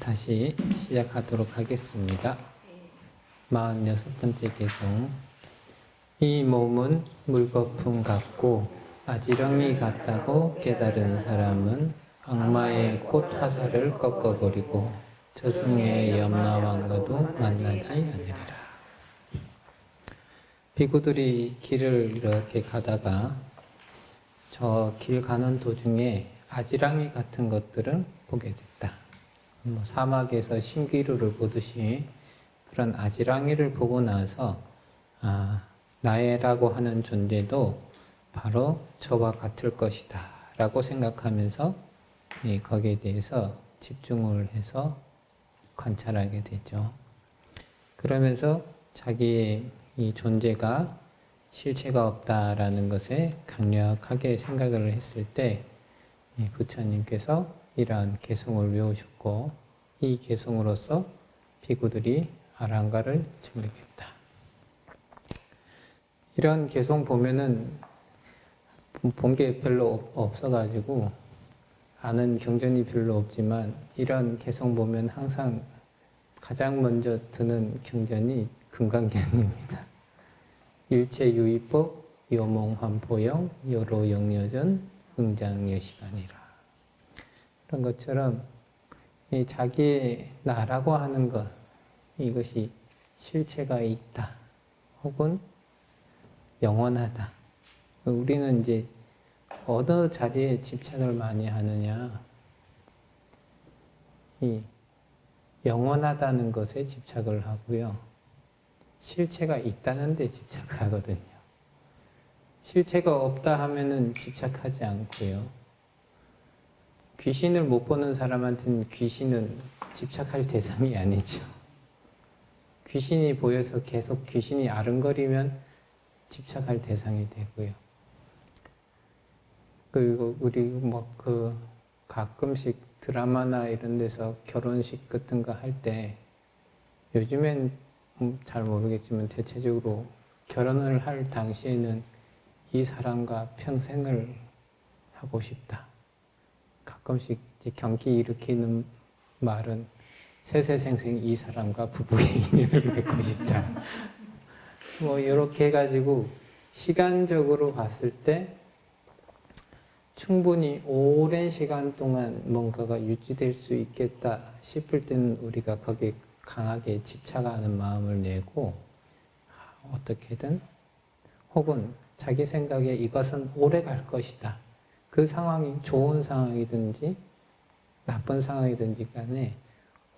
다시 시작하도록 하겠습니다. 46번째 개송. 이 몸은 물거품 같고 아지렁이 같다고 깨달은 사람은 악마의 꽃 화살을 꺾어버리고 저승의 염라왕과도 만나지 않으리라. 비구들이 길을 이렇게 가다가 저 길 가는 도중에 아지랑이 같은 것들을 보게 됐다. 사막에서 신기루를 보듯이 그런 아지랑이를 보고 나서 나라고 하는 존재도 바로 저와 같을 것이다 라고 생각하면서 거기에 대해서 집중을 해서 관찰하게 되죠. 그러면서 자기의 이 존재가 실체가 없다라는 것에 강력하게 생각을 했을 때 부처님께서 이러한 개송을 외우셨고 이 개송으로서 비구들이 아랑가를 증득했다. 이런 개송 보면은 본 게 별로 없어가지고 아는 경전이 별로 없지만 이런 개송 보면 항상 가장 먼저 드는 경전이 금강경입니다. 일체유의법 요몽환포영 여로영여전 응장여시간이라. 그런 것처럼 자기의 나라고 하는 것, 이것이 실체가 있다 혹은 영원하다. 우리는 이제 어느 자리에 집착을 많이 하느냐, 이 영원하다는 것에 집착을 하고요, 실체가 있다는 데 집착을 하거든요. 실체가 없다 하면은 집착하지 않고요. 귀신을 못 보는 사람한테는 귀신은 집착할 대상이 아니죠. 귀신이 보여서 계속 귀신이 아른거리면 집착할 대상이 되고요. 그리고 우리 가끔씩 드라마나 이런 데서 결혼식 같은 거 할 때 요즘엔 잘 모르겠지만 대체적으로 결혼을 할 당시에는 이 사람과 평생을 하고 싶다. 가끔씩 이제 경기 일으키는 말은 세세생생 이 사람과 부부의 인연을 맺고 싶다. 이렇게 해가지고 시간적으로 봤을 때 충분히 오랜 시간 동안 뭔가가 유지될 수 있겠다 싶을 때는 우리가 거기에 강하게 집착하는 마음을 내고 어떻게든 혹은 자기 생각에 이것은 오래 갈 것이다. 그 상황이 좋은 상황이든지 나쁜 상황이든지 간에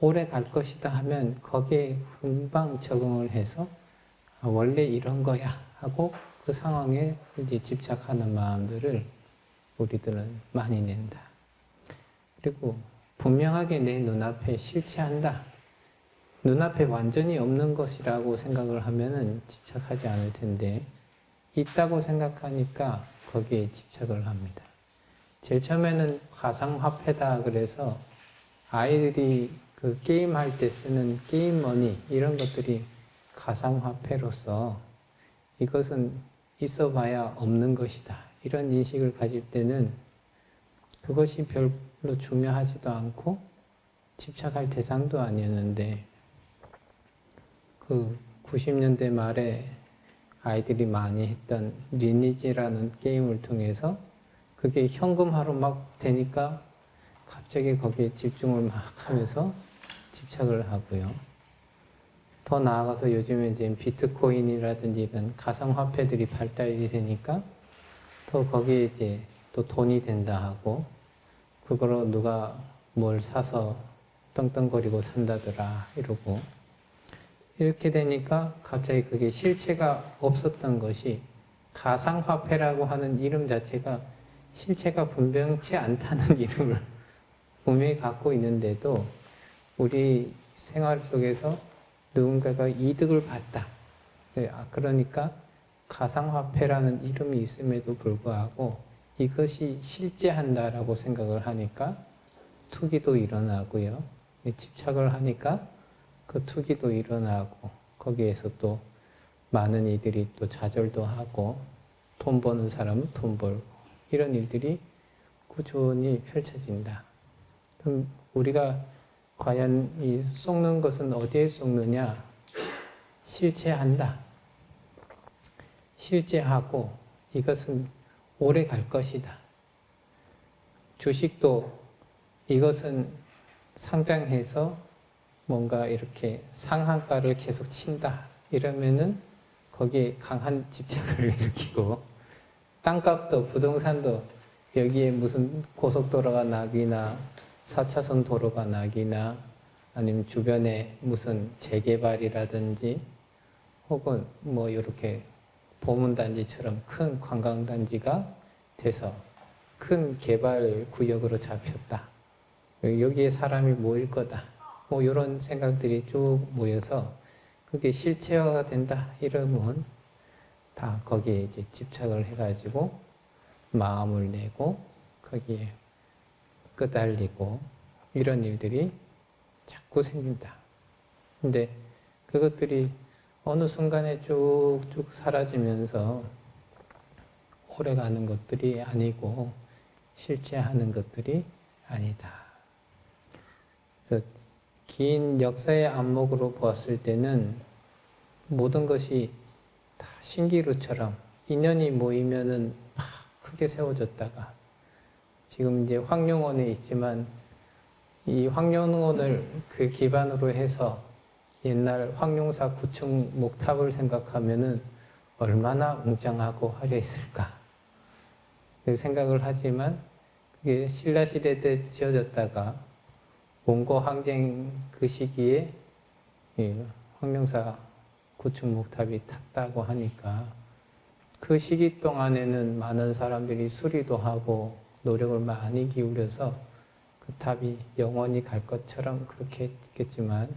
오래 갈 것이다 하면 거기에 금방 적응을 해서 원래 이런 거야 하고 그 상황에 이제 집착하는 마음들을 우리들은 많이 낸다. 그리고 분명하게 내 눈앞에 실체한다. 눈앞에 완전히 없는 것이라고 생각을 하면은 집착하지 않을 텐데 있다고 생각하니까 거기에 집착을 합니다. 제일 처음에는 가상화폐다 그래서 아이들이 그 게임할 때 쓰는 게임머니 이런 것들이 가상화폐로서 이것은 있어봐야 없는 것이다. 이런 인식을 가질 때는 그것이 별로 중요하지도 않고 집착할 대상도 아니었는데 그 90년대 말에 아이들이 많이 했던 리니지라는 게임을 통해서 그게 현금화로 막 되니까 갑자기 거기에 집중을 막 하면서 집착을 하고요. 더 나아가서 요즘에 이제 비트코인이라든지 이런 가상화폐들이 발달이 되니까 또 거기에 이제 또 돈이 된다 하고 그거로 누가 뭘 사서 떵떵거리고 산다더라 이러고 이렇게 되니까 갑자기 그게 실체가 없었던 것이 가상화폐라고 하는 이름 자체가 실체가 분명치 않다는 이름을 분명히 갖고 있는데도 우리 생활 속에서 누군가가 이득을 봤다. 그러니까 가상화폐라는 이름이 있음에도 불구하고 이것이 실제한다라고 생각을 하니까 투기도 일어나고요. 집착을 하니까 그 투기도 일어나고 거기에서 또 많은 이들이 또 좌절도 하고 돈 버는 사람은 돈 벌고 이런 일들이 꾸준히 펼쳐진다. 그럼 우리가 과연 이 쏟는 것은 어디에 쏟느냐? 실체한다. 실제하고 이것은 오래 갈 것이다. 주식도 이것은 상장해서 뭔가 이렇게 상한가를 계속 친다. 이러면은 거기에 강한 집착을 일으키고, 땅값도 부동산도 여기에 무슨 고속도로가 나기나 4차선 도로가 나기나 아니면 주변에 무슨 재개발이라든지 혹은 뭐 이렇게 보문단지처럼 큰 관광단지가 돼서 큰 개발 구역으로 잡혔다. 여기에 사람이 모일 거다. 뭐 이런 생각들이 쭉 모여서 그게 실체화가 된다. 이러면 다 거기에 이제 집착을 해가지고 마음을 내고 거기에 끄달리고 이런 일들이 자꾸 생긴다. 근데 그것들이 어느 순간에 쭉쭉 사라지면서 오래가는 것들이 아니고 실체하는 것들이 아니다. 그래서 긴 역사의 안목으로 보았을 때는 모든 것이 다 신기루처럼 인연이 모이면은 막 크게 세워졌다가 지금 이제 황룡원에 있지만 이 황룡원을 그 기반으로 해서 옛날 황룡사 9층 목탑을 생각하면은 얼마나 웅장하고 화려했을까 그 생각을 하지만 그게 신라시대 때 지어졌다가 몽고 항쟁 그 시기에 황룡사 9층 목탑이 탔다고 하니까 그 시기 동안에는 많은 사람들이 수리도 하고 노력을 많이 기울여서 그 탑이 영원히 갈 것처럼 그렇게 했겠지만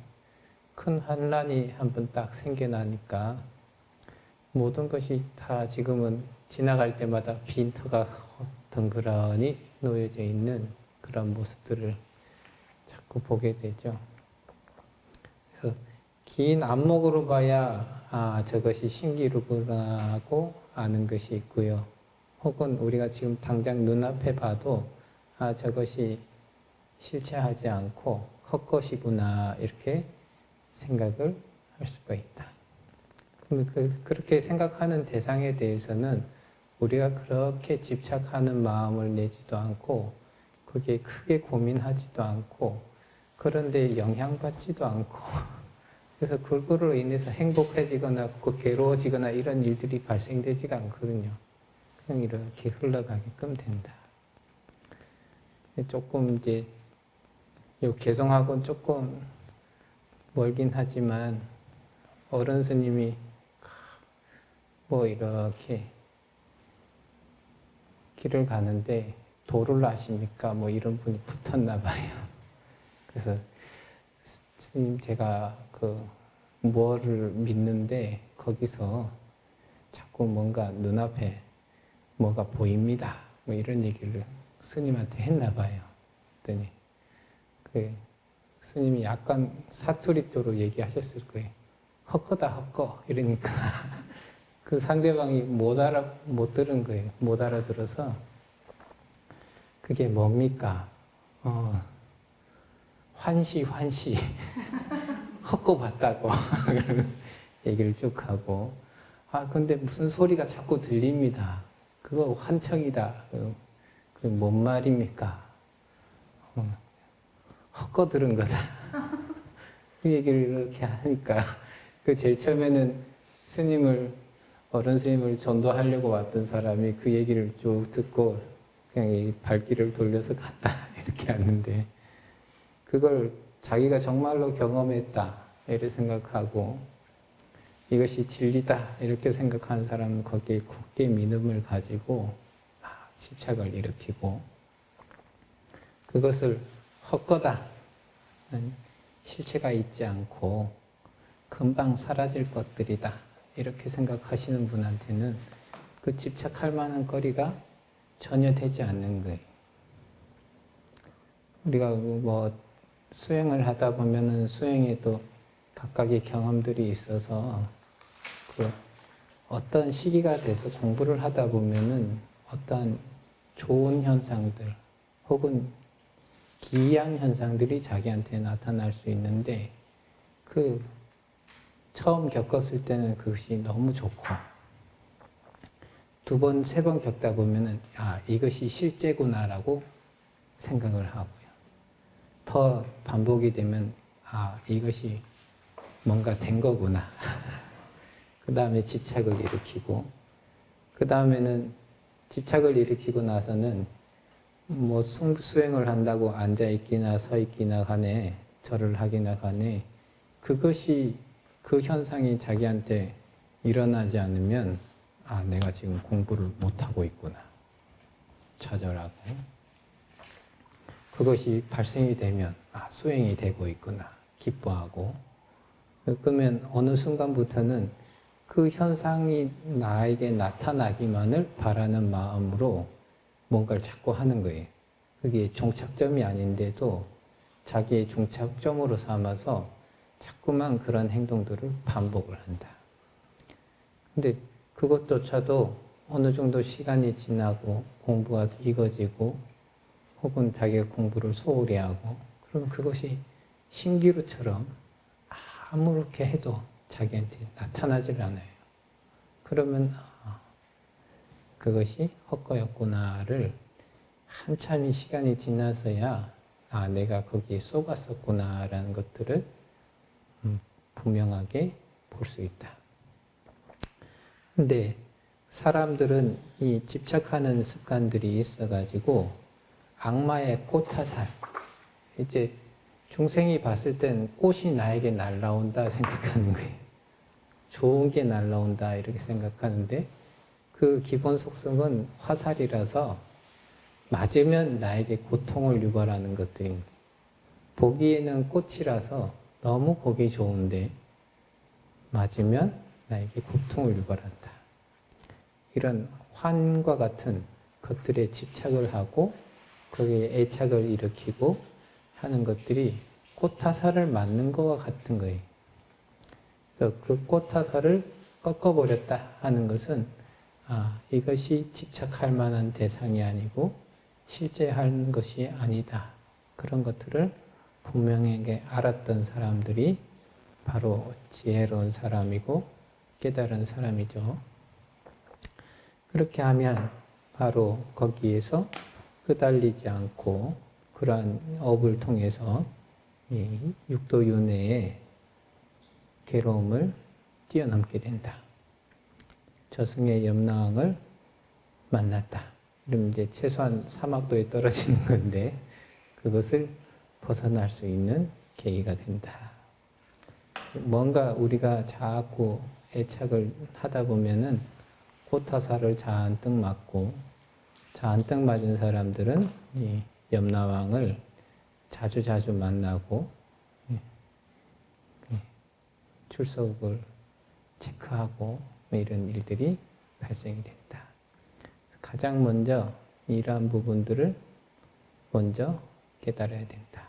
큰 환란이 한번 딱 생겨나니까 모든 것이 다 지금은 지나갈 때마다 빈터가 덩그러니 놓여져 있는 그런 모습들을 자꾸 보게 되죠. 그래서 긴 안목으로 봐야 저것이 신기루구나 하고 아는 것이 있고요. 혹은 우리가 지금 당장 눈앞에 봐도 저것이 실체하지 않고 헛것이구나 이렇게 생각을 할 수가 있다. 그렇게 생각하는 대상에 대해서는 우리가 그렇게 집착하는 마음을 내지도 않고 그게 크게 고민하지도 않고 그런데 영향받지도 않고 그래서 그거로 인해서 행복해지거나 괴로워지거나 이런 일들이 발생되지가 않거든요. 그냥 이렇게 흘러가게끔 된다. 조금 이제 요 개성하고는 조금 멀긴 하지만 어른 스님이 뭐 이렇게 길을 가는데 도를 아십니까? 뭐 이런 분이 붙었나 봐요. 그래서 스님 제가 뭐를 믿는데 거기서 자꾸 뭔가 눈앞에 뭐가 보입니다. 뭐 이런 얘기를 스님한테 했나 봐요. 그랬더니 스님이 약간 사투리조로 얘기하셨을 거예요. 헛거다 헛거 이러니까 그 상대방이 못 들은 거예요. 못 알아들어서 그게 뭡니까? 환시 헛거 봤다고 얘기를 쭉 하고 근데 무슨 소리가 자꾸 들립니다. 그거 환청이다. 그 뭔 말입니까? 헛거 들은 거다. 그 얘기를 이렇게 하니까 제일 처음에는 어른 스님을 전도하려고 왔던 사람이 그 얘기를 쭉 듣고 그냥 이 발길을 돌려서 갔다 이렇게 왔는데 그걸 자기가 정말로 경험했다 이렇게 생각하고 이것이 진리다 이렇게 생각하는 사람은 거기에 굳게 믿음을 가지고 집착을 일으키고 그것을 헛거다 실체가 있지 않고 금방 사라질 것들이다 이렇게 생각하시는 분한테는 그 집착할 만한 거리가 전혀 되지 않는 거예요. 우리가 뭐 수행을 하다 보면은 수행에도 각각의 경험들이 있어서 어떤 시기가 돼서 공부를 하다 보면은 어떤 좋은 현상들 혹은 기이한 현상들이 자기한테 나타날 수 있는데 그 처음 겪었을 때는 그것이 너무 좋고 두 번, 세 번 겪다 보면은 이것이 실제구나라고 생각을 하고요. 더 반복이 되면 이것이 뭔가 된 거구나. 그 다음에 집착을 일으키고 그 다음에는 집착을 일으키고 나서는 뭐 수행을 한다고 앉아있기나 서있기나 간에 절을 하기나 간에 그것이 그 현상이 자기한테 일어나지 않으면 내가 지금 공부를 못하고 있구나. 좌절하고 그것이 발생이 되면 수행이 되고 있구나. 기뻐하고 그러면 어느 순간부터는 그 현상이 나에게 나타나기만을 바라는 마음으로 뭔가를 자꾸 하는 거예요. 그게 종착점이 아닌데도 자기의 종착점으로 삼아서 자꾸만 그런 행동들을 반복을 한다. 근데 그것조차도 어느 정도 시간이 지나고 공부가 익어지고 혹은 자기가 공부를 소홀히 하고 그러면 그것이 신기루처럼 아무렇게 해도 자기한테 나타나질 않아요. 그러면 그것이 헛거였구나를 한참이 시간이 지나서야 내가 거기에 속았었구나라는 것들을 분명하게 볼 수 있다. 근데 사람들은 이 집착하는 습관들이 있어가지고 악마의 꽃화살, 이제 중생이 봤을 땐 꽃이 나에게 날라온다 생각하는 거예요. 좋은 게 날라온다 이렇게 생각하는데 그 기본 속성은 화살이라서 맞으면 나에게 고통을 유발하는 것들인 거예요. 보기에는 꽃이라서 너무 보기 좋은데 맞으면 나에게 고통을 유발한다. 이런 환과 같은 것들에 집착을 하고 거기에 애착을 일으키고 하는 것들이 꽃화살을 맞는 것과 같은 거예요. 그래서 그 꽃화살을 꺾어버렸다 하는 것은 이것이 집착할 만한 대상이 아니고 실제 하는 것이 아니다. 그런 것들을 분명하게 알았던 사람들이 바로 지혜로운 사람이고 깨달은 사람이죠. 그렇게 하면 바로 거기에서 끄달리지 않고 그러한 업을 통해서 이 육도윤회의 괴로움을 뛰어넘게 된다. 저승의 염라왕을 만났다. 그럼 이제 최소한 사막도에 떨어지는 건데 그것을 벗어날 수 있는 계기가 된다. 뭔가 우리가 자꾸 애착을 하다 보면은 꽃화살을 잔뜩 맞고 잔뜩 맞은 사람들은 이 염라왕을 자주 만나고 출석을 체크하고 이런 일들이 발생이 된다. 가장 먼저 이러한 부분들을 먼저 깨달아야 된다.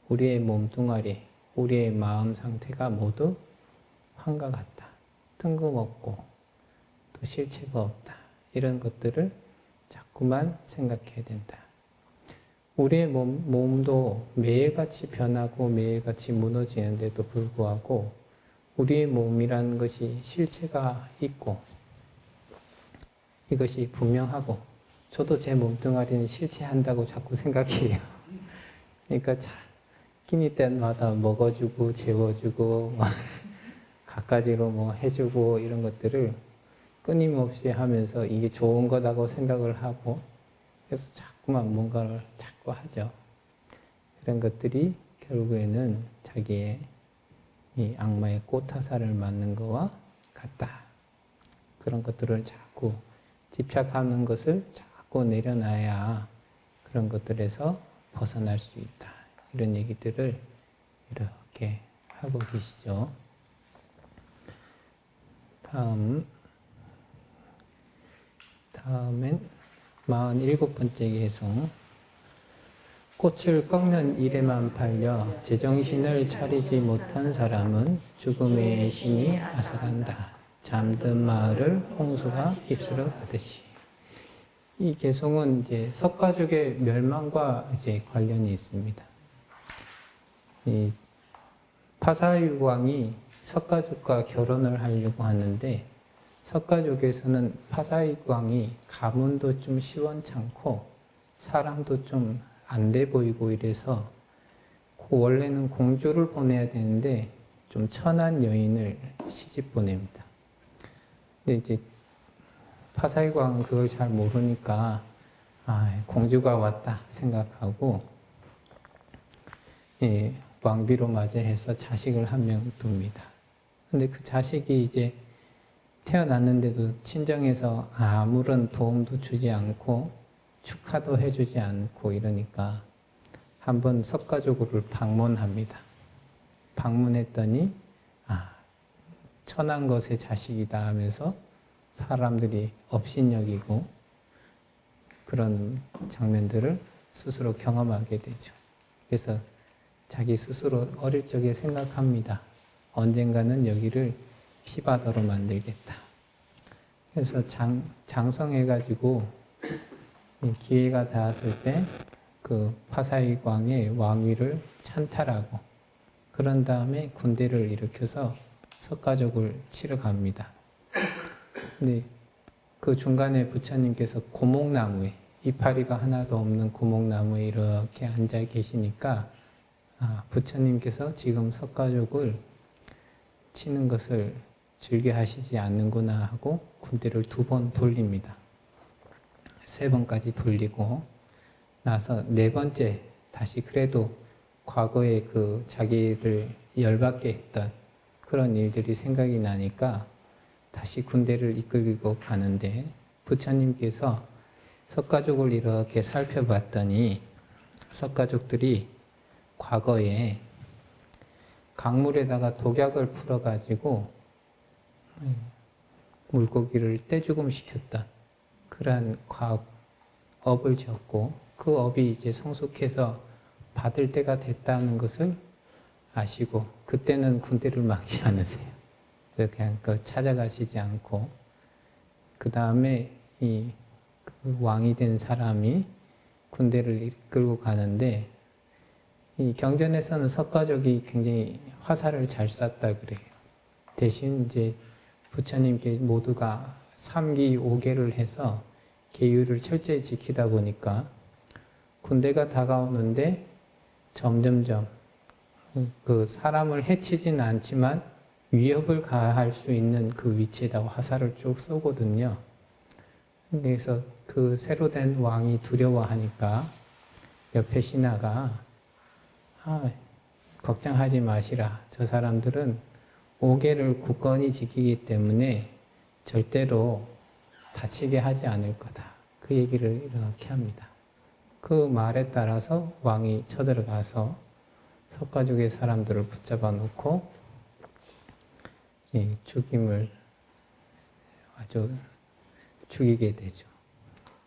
우리의 몸뚱아리, 우리의 마음 상태가 모두 환과 같다. 뜬금없고 또 실체가 없다. 이런 것들을 자꾸만 생각해야 된다. 우리의 몸도 매일같이 변하고 매일같이 무너지는데도 불구하고 우리의 몸이라는 것이 실체가 있고 이것이 분명하고 저도 제 몸뚱아리는 실체한다고 자꾸 생각해요. 그러니까 끼니 때마다 먹어주고 재워주고 갖가지로 뭐 해주고 이런 것들을 끊임없이 하면서 이게 좋은 거라고 생각을 하고 그래서 자꾸만 뭔가를 자꾸 하죠. 이런 것들이 결국에는 자기의 이 악마의 꽃화살을 맞는 것과 같다. 그런 것들을 자꾸 집착하는 것을 자꾸 내려놔야 그런 것들에서 벗어날 수 있다. 이런 얘기들을 이렇게 하고 계시죠. 다음엔 47번째 개송. 꽃을 꺾는 일에만 팔려 제정신을 차리지 못한 사람은 죽음의 신이 앗아간다. 잠든 마을을 홍수가 휩쓸어 가듯이. 이 개송은 이제 석가족의 멸망과 이제 관련이 있습니다. 이 파사유광이 석가족과 결혼을 하려고 하는데 석가족에서는 파사유광이 가문도 좀 시원찮고 사람도 좀 안 돼 보이고 이래서 원래는 공주를 보내야 되는데 좀 천한 여인을 시집 보냅니다. 근데 이제 파사이광은 그걸 잘 모르니까 공주가 왔다 생각하고 왕비로 맞이해서 자식을 한 명 둡니다. 근데 그 자식이 이제 태어났는데도 친정에서 아무런 도움도 주지 않고 축하도 해주지 않고 이러니까 한번 석가족을 방문합니다. 방문했더니 천한 것의 자식이다 하면서 사람들이 업신여기고 그런 장면들을 스스로 경험하게 되죠. 그래서 자기 스스로 어릴 적에 생각합니다. 언젠가는 여기를 피바다로 만들겠다. 그래서 장성해가지고 기회가 닿았을 때 그 파사이광의 왕위를 찬탈하고 그런 다음에 군대를 일으켜서 석가족을 치러 갑니다. 근데 그 중간에 부처님께서 고목나무에 이파리가 하나도 없는 고목나무에 이렇게 앉아 계시니까 부처님께서 지금 석가족을 치는 것을 즐겨 하시지 않는구나 하고 군대를 2번 돌립니다. 3번까지 돌리고 나서 4번째 다시 그래도 과거에 그 자기를 열받게 했던 그런 일들이 생각이 나니까 다시 군대를 이끌고 가는데 부처님께서 석가족을 이렇게 살펴봤더니 석가족들이 과거에 강물에다가 독약을 풀어가지고 물고기를 떼죽음 시켰던 그러한 업을 지었고 그 업이 이제 성숙해서 받을 때가 됐다는 것을 아시고 그때는 군대를 막지 않으세요. 그래서 그냥 찾아가시지 않고 그 다음에 그 왕이 된 사람이 군대를 이끌고 가는데 이 경전에서는 석가족이 굉장히 화살을 잘 쐈다 그래요. 대신 이제 부처님께 모두가 3기 5개를 해서 계율을 철저히 지키다 보니까 군대가 다가오는데 점점점 그 사람을 해치지는 않지만 위협을 가할 수 있는 그 위치에다가 화살을 쭉 쏘거든요. 그래서 그 새로 된 왕이 두려워하니까 옆에 신하가 걱정하지 마시라. 저 사람들은 5개를 굳건히 지키기 때문에 절대로 다치게 하지 않을 거다. 그 얘기를 이렇게 합니다. 그 말에 따라서 왕이 쳐들어가서 석가족의 사람들을 붙잡아 놓고 죽임을 아주 죽이게 되죠.